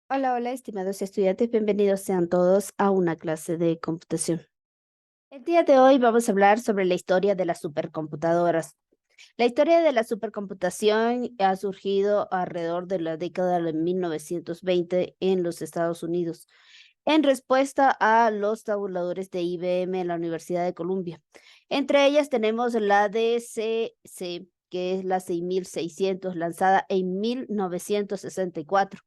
Hola, hola, estimados estudiantes, bienvenidos sean todos a una clase de computación. El día de hoy vamos a hablar sobre la historia de las supercomputadoras. La historia de la supercomputación ha surgido alrededor de la década de 1920 en los Estados Unidos, en respuesta a los tabuladores de IBM en la Universidad de Columbia. Entre ellas tenemos la DCC, que es la 6600, lanzada en 1964.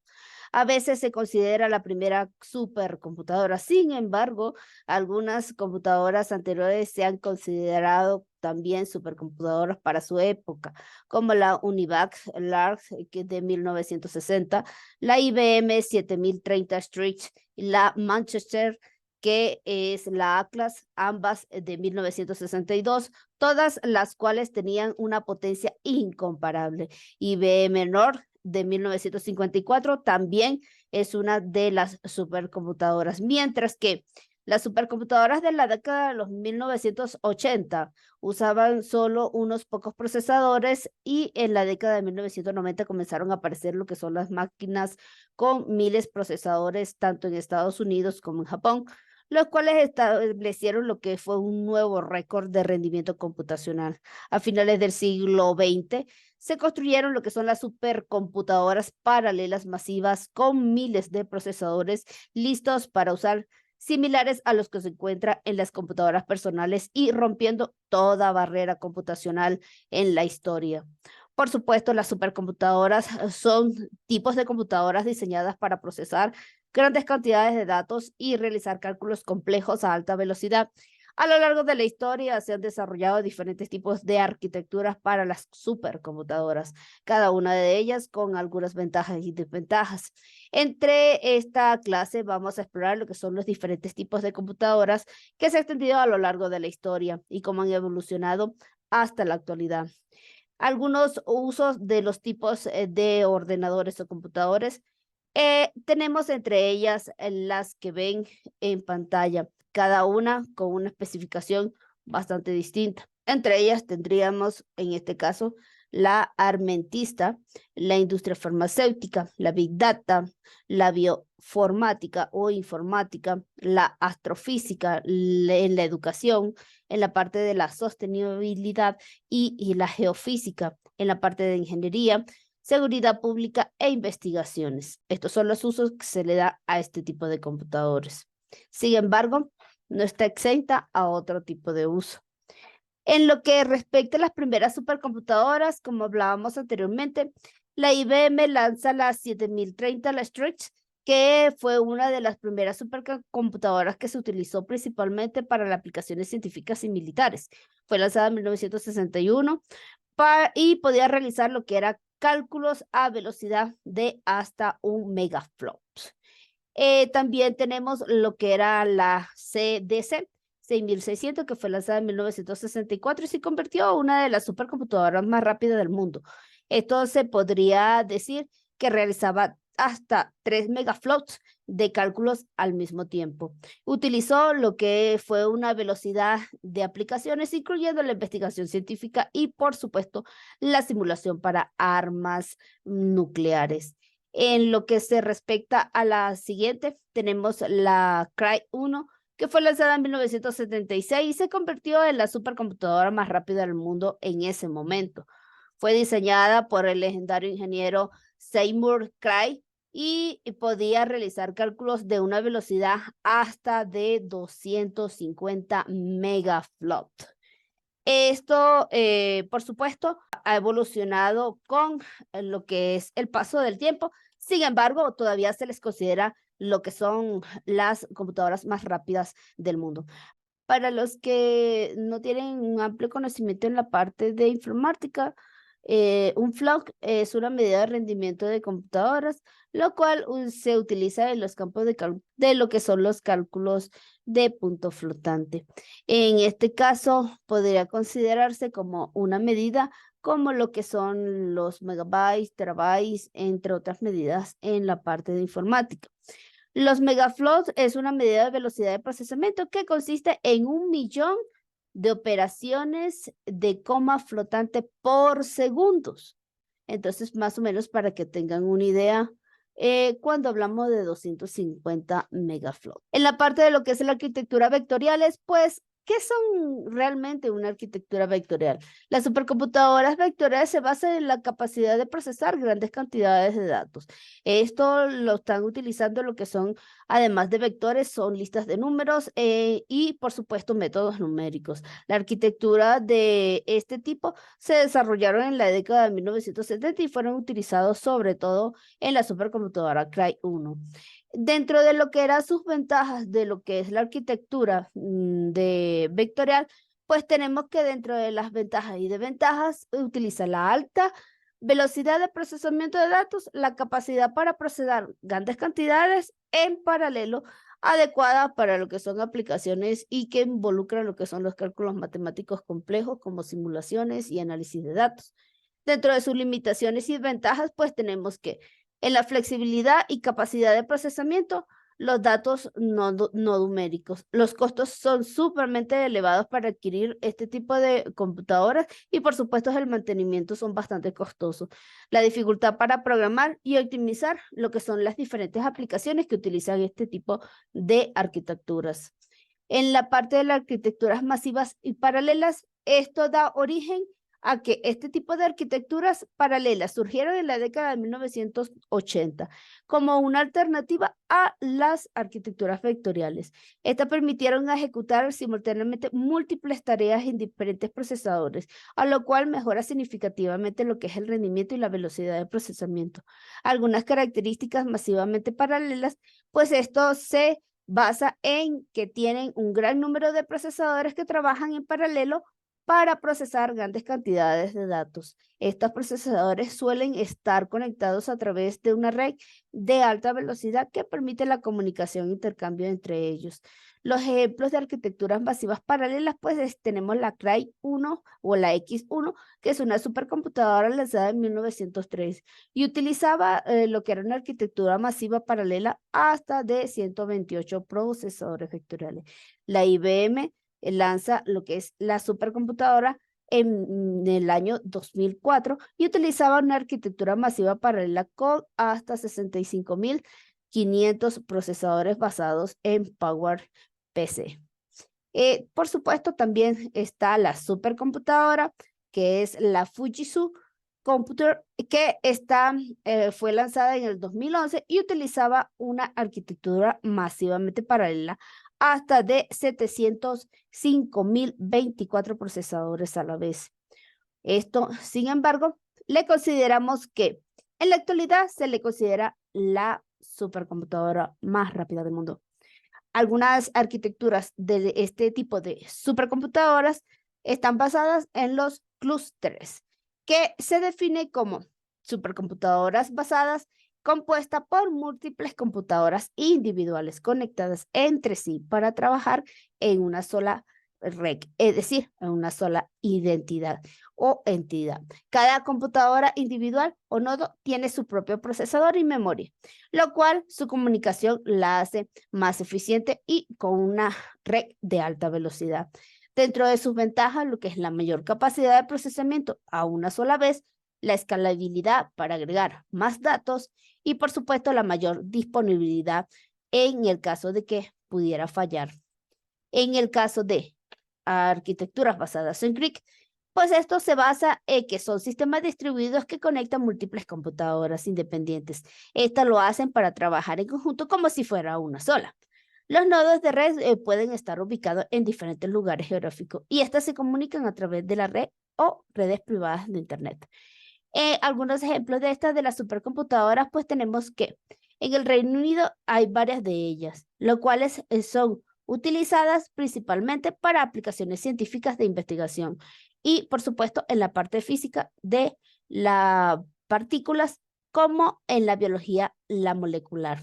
A veces se considera la primera supercomputadora. Sin embargo, algunas computadoras anteriores se han considerado también supercomputadoras para su época, como la UNIVAC Large, que es de 1960, la IBM 7030 Street y la Manchester, que es la Atlas, ambas de 1962, todas las cuales tenían una potencia incomparable. IBM Nord de 1954 también es una de las supercomputadoras, mientras que las supercomputadoras de la década de los 1980 usaban solo unos pocos procesadores y en la década de 1990 comenzaron a aparecer lo que son las máquinas con miles de procesadores tanto en Estados Unidos como en Japón, los cuales establecieron lo que fue un nuevo récord de rendimiento computacional. A finales del siglo XX se construyeron lo que son las supercomputadoras paralelas masivas con miles de procesadores listos para usar, similares a los que se encuentran en las computadoras personales y rompiendo toda barrera computacional en la historia. Por supuesto, las supercomputadoras son tipos de computadoras diseñadas para procesar grandes cantidades de datos y realizar cálculos complejos a alta velocidad. A lo largo de la historia se han desarrollado diferentes tipos de arquitecturas para las supercomputadoras, cada una de ellas con algunas ventajas y desventajas. Entre esta clase vamos a explorar lo que son los diferentes tipos de computadoras que se han extendido a lo largo de la historia y cómo han evolucionado hasta la actualidad. Algunos usos de los tipos de ordenadores o computadores. Tenemos entre ellas las que ven en pantalla, cada una con una especificación bastante distinta. Entre ellas tendríamos, en este caso, la armentista, la industria farmacéutica, la big data, la bioformática o informática, la astrofísica, en la educación, en la parte de la sostenibilidad y la geofísica, en la parte de ingeniería, seguridad pública e investigaciones. Estos son los usos que se le da a este tipo de computadores. Sin embargo, no está exenta a otro tipo de uso. En lo que respecta a las primeras supercomputadoras, como hablábamos anteriormente, la IBM lanza la 7030, la Stretch, que fue una de las primeras supercomputadoras que se utilizó principalmente para las aplicaciones científicas y militares. Fue lanzada en 1961 y podía realizar lo que era cálculos a velocidad de hasta 1 megaflop. También tenemos lo que era la CDC 6600, que fue lanzada en 1964 y se convirtió en una de las supercomputadoras más rápidas del mundo. Esto se podría decir que realizaba hasta 3 megaflops de cálculos al mismo tiempo. Utilizó lo que fue una velocidad de aplicaciones, incluyendo la investigación científica y, por supuesto, la simulación para armas nucleares. En lo que se respecta a la siguiente, tenemos la Cry 1, que fue lanzada en 1976 y se convirtió en la supercomputadora más rápida del mundo en ese momento. Fue diseñada por el legendario ingeniero Seymour Cray y podía realizar cálculos de una velocidad hasta de 250 megaflops. Esto, por supuesto, ha evolucionado con lo que es el paso del tiempo. Sin embargo, todavía se les considera lo que son las computadoras más rápidas del mundo. Para los que no tienen un amplio conocimiento en la parte de informática, un FLOC es una medida de rendimiento de computadoras, lo cual se utiliza en los campos de lo que son los cálculos de punto flotante. En este caso, podría considerarse como una medida como lo que son los megabytes, terabytes, entre otras medidas en la parte de informática. Los megaflops es una medida de velocidad de procesamiento que consiste en 1 millón de operaciones de coma flotante por segundos. Entonces, más o menos para que tengan una idea, cuando hablamos de 250 megaflops. En la parte de lo que es la arquitectura vectoriales, pues, ¿qué son realmente una arquitectura vectorial? Las supercomputadoras vectoriales se basan en la capacidad de procesar grandes cantidades de datos. Esto lo están utilizando lo que son, además de vectores, son listas de números y, por supuesto, métodos numéricos. La arquitectura de este tipo se desarrollaron en la década de 1970 y fueron utilizados sobre todo en la supercomputadora Cray 1. Dentro de lo que eran sus ventajas de lo que es la arquitectura de vectorial, pues tenemos que dentro de las ventajas y desventajas utiliza la alta velocidad de procesamiento de datos, la capacidad para procesar grandes cantidades en paralelo, adecuada para lo que son aplicaciones y que involucran lo que son los cálculos matemáticos complejos como simulaciones y análisis de datos. Dentro de sus limitaciones y ventajas, pues tenemos que en la flexibilidad y capacidad de procesamiento, los datos no numéricos. Los costos son súpermente elevados para adquirir este tipo de computadoras y por supuesto el mantenimiento son bastante costosos. La dificultad para programar y optimizar lo que son las diferentes aplicaciones que utilizan este tipo de arquitecturas. En la parte de las arquitecturas masivas y paralelas, esto da origen a que este tipo de arquitecturas paralelas surgieron en la década de 1980 como una alternativa a las arquitecturas vectoriales. Estas permitieron ejecutar simultáneamente múltiples tareas en diferentes procesadores, a lo cual mejora significativamente lo que es el rendimiento y la velocidad de procesamiento. Algunas características masivamente paralelas, pues esto se basa en que tienen un gran número de procesadores que trabajan en paralelo para procesar grandes cantidades de datos. Estos procesadores suelen estar conectados a través de una red de alta velocidad que permite la comunicación e intercambio entre ellos. Los ejemplos de arquitecturas masivas paralelas, pues tenemos la Cray 1 o la X1, que es una supercomputadora lanzada en 1903 y utilizaba lo que era una arquitectura masiva paralela hasta de 128 procesadores vectoriales. La IBM lanza lo que es la supercomputadora en el año 2004 y utilizaba una arquitectura masiva paralela con hasta 65.500 procesadores basados en PowerPC. Por supuesto, también está la supercomputadora, que es la Fujitsu Computer, que fue lanzada en el 2011 y utilizaba una arquitectura masivamente paralela hasta de 705.024 procesadores a la vez. Esto, sin embargo, le consideramos que en la actualidad se le considera la supercomputadora más rápida del mundo. Algunas arquitecturas de este tipo de supercomputadoras están basadas en los clústeres, que se define como supercomputadoras basadas compuesta por múltiples computadoras individuales conectadas entre sí para trabajar en una sola red, es decir, en una sola identidad o entidad. Cada computadora individual o nodo tiene su propio procesador y memoria, lo cual su comunicación la hace más eficiente y con una red de alta velocidad. Dentro de sus ventajas, lo que es la mayor capacidad de procesamiento a una sola vez, la escalabilidad para agregar más datos y, por supuesto, la mayor disponibilidad en el caso de que pudiera fallar. En el caso de arquitecturas basadas en CRIC, pues esto se basa en que son sistemas distribuidos que conectan múltiples computadoras independientes. Estas lo hacen para trabajar en conjunto como si fuera una sola. Los nodos de red pueden estar ubicados en diferentes lugares geográficos y estas se comunican a través de la red o redes privadas de Internet. Algunos ejemplos de estas de las supercomputadoras, pues tenemos que en el Reino Unido hay varias de ellas, lo cuales son utilizadas principalmente para aplicaciones científicas de investigación y, por supuesto, en la parte física de las partículas, como en la biología, la molecular.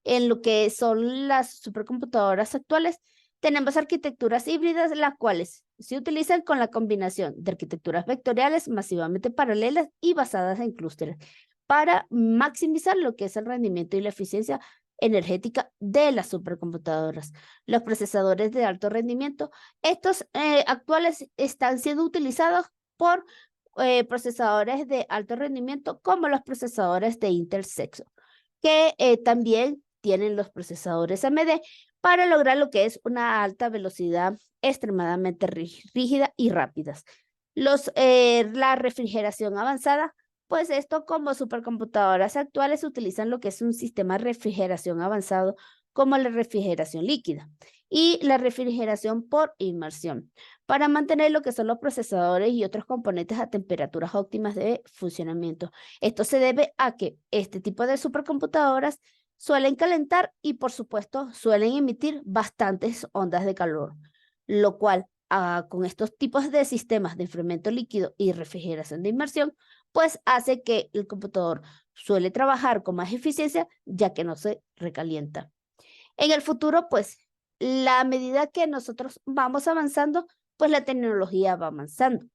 En lo que son las supercomputadoras actuales, tenemos arquitecturas híbridas, las cuales se utilizan con la combinación de arquitecturas vectoriales masivamente paralelas y basadas en clústeres para maximizar lo que es el rendimiento y la eficiencia energética de las supercomputadoras. Los procesadores de alto rendimiento, estos actuales están siendo utilizados por procesadores de alto rendimiento como los procesadores de Intel Xeon, que también tienen los procesadores AMD para lograr lo que es una alta velocidad extremadamente rígida y rápidas. La refrigeración avanzada, pues esto como supercomputadoras actuales utilizan lo que es un sistema de refrigeración avanzado como la refrigeración líquida y la refrigeración por inmersión para mantener lo que son los procesadores y otros componentes a temperaturas óptimas de funcionamiento. Esto se debe a que este tipo de supercomputadoras suelen calentar y por supuesto suelen emitir bastantes ondas de calor, lo cual con estos tipos de sistemas de enfriamiento líquido y refrigeración de inmersión, pues hace que el computador suele trabajar con más eficiencia ya que no se recalienta. En el futuro, pues, la medida que nosotros vamos avanzando, pues la tecnología va avanzando.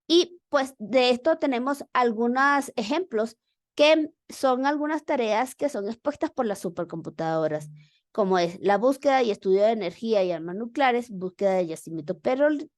Y pues de esto tenemos algunos ejemplos que son algunas tareas que son expuestas por las supercomputadoras, como es la búsqueda y estudio de energía y armas nucleares, búsqueda de yacimientos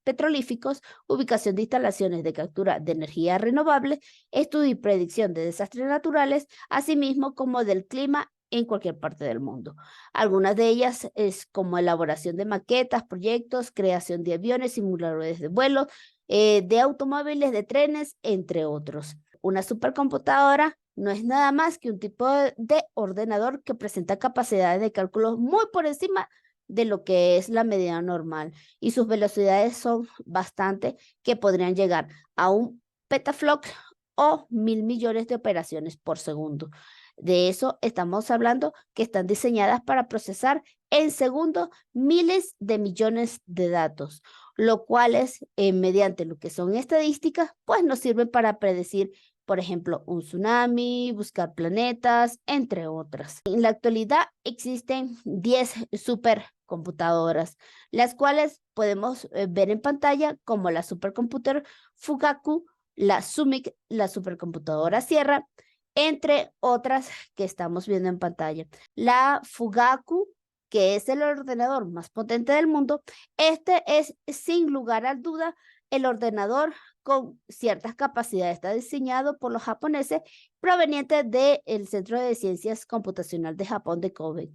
petrolíficos, ubicación de instalaciones de captura de energía renovable, estudio y predicción de desastres naturales, asimismo como del clima en cualquier parte del mundo. Algunas de ellas es como elaboración de maquetas, proyectos, creación de aviones, simuladores de vuelo, de automóviles, de trenes, entre otros. Una supercomputadora no es nada más que un tipo de ordenador que presenta capacidades de cálculo muy por encima de lo que es la medida normal y sus velocidades son bastante que podrían llegar a un petaflop o 1.000 millones de operaciones por segundo. De eso estamos hablando que están diseñadas para procesar en segundo miles de millones de datos, lo cual es mediante lo que son estadísticas, pues nos sirve para predecir, por ejemplo, un tsunami, buscar planetas, entre otras. En la actualidad existen 10 supercomputadoras, las cuales podemos ver en pantalla como la supercomputer Fugaku, la SUMIC, la supercomputadora Sierra, entre otras que estamos viendo en pantalla. La Fugaku, que es el ordenador más potente del mundo, este es sin lugar a duda el ordenador con ciertas capacidades. Está diseñado por los japoneses provenientes del Centro de Ciencias Computacional de Japón de Kobe.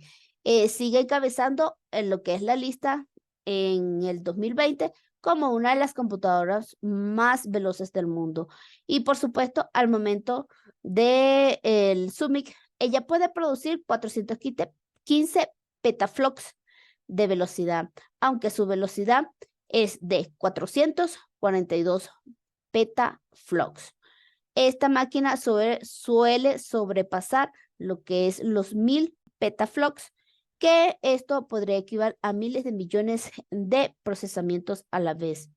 Sigue encabezando en lo que es la lista en el 2020 como una de las computadoras más veloces del mundo. Y por supuesto, al momento del SUMIC, ella puede producir 415 petaflops de velocidad, aunque su velocidad es de 442 petaflops. Esta máquina suele sobrepasar lo que es los 1.000 petaflops, que esto podría equivaler a miles de millones de procesamientos a la vez.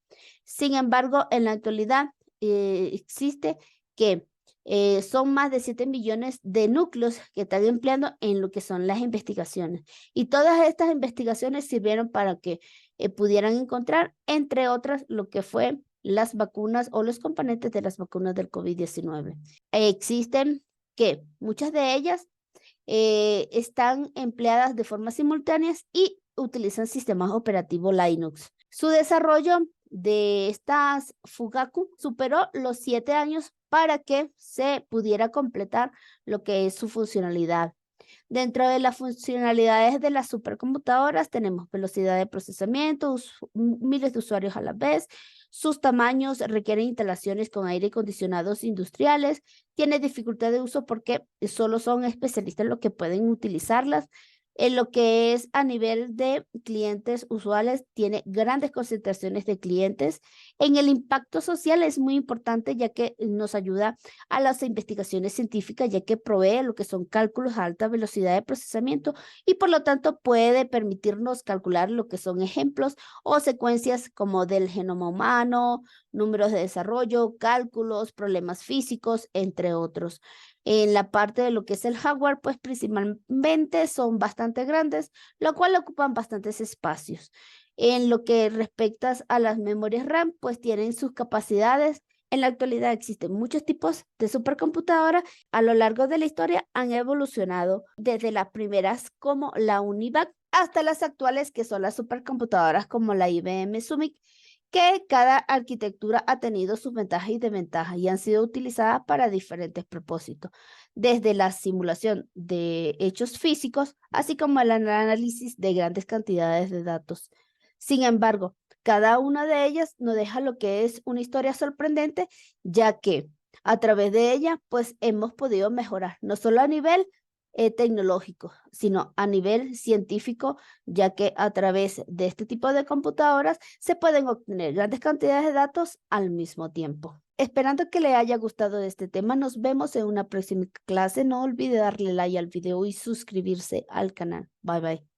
Sin embargo, en la actualidad existe que son más de 7 millones de núcleos que están empleando en lo que son las investigaciones. Y todas estas investigaciones sirvieron para que pudieran encontrar, entre otras, lo que fue las vacunas o los componentes de las vacunas del COVID-19. Existen que muchas de ellas están empleadas de forma simultánea y utilizan sistemas operativos Linux. Su desarrollo de estas Fugaku superó los 7 años para que se pudiera completar lo que es su funcionalidad. Dentro de las funcionalidades de las supercomputadoras tenemos velocidad de procesamiento, miles de usuarios a la vez, sus tamaños requieren instalaciones con aire acondicionados industriales, tiene dificultad de uso porque solo son especialistas los que pueden utilizarlas. En lo que es a nivel de clientes usuales, tiene grandes concentraciones de clientes. En el impacto social es muy importante ya que nos ayuda a las investigaciones científicas, ya que provee lo que son cálculos a alta velocidad de procesamiento y por lo tanto puede permitirnos calcular lo que son ejemplos o secuencias como del genoma humano, números de desarrollo, cálculos, problemas físicos, entre otros. En la parte de lo que es el hardware, pues principalmente son bastante grandes, lo cual ocupan bastantes espacios. En lo que respecta a las memorias RAM, pues tienen sus capacidades. En la actualidad existen muchos tipos de supercomputadoras. A lo largo de la historia han evolucionado desde las primeras como la UNIVAC hasta las actuales que son las supercomputadoras como la IBM SUMIC, que cada arquitectura ha tenido sus ventajas y desventajas y han sido utilizadas para diferentes propósitos, desde la simulación de hechos físicos, así como el análisis de grandes cantidades de datos. Sin embargo, cada una de ellas nos deja lo que es una historia sorprendente, ya que a través de ella, pues hemos podido mejorar, no solo a nivel tecnológico, sino a nivel científico, ya que a través de este tipo de computadoras se pueden obtener grandes cantidades de datos al mismo tiempo. Esperando que le haya gustado este tema, nos vemos en una próxima clase. No olvide darle like al video y suscribirse al canal. Bye bye.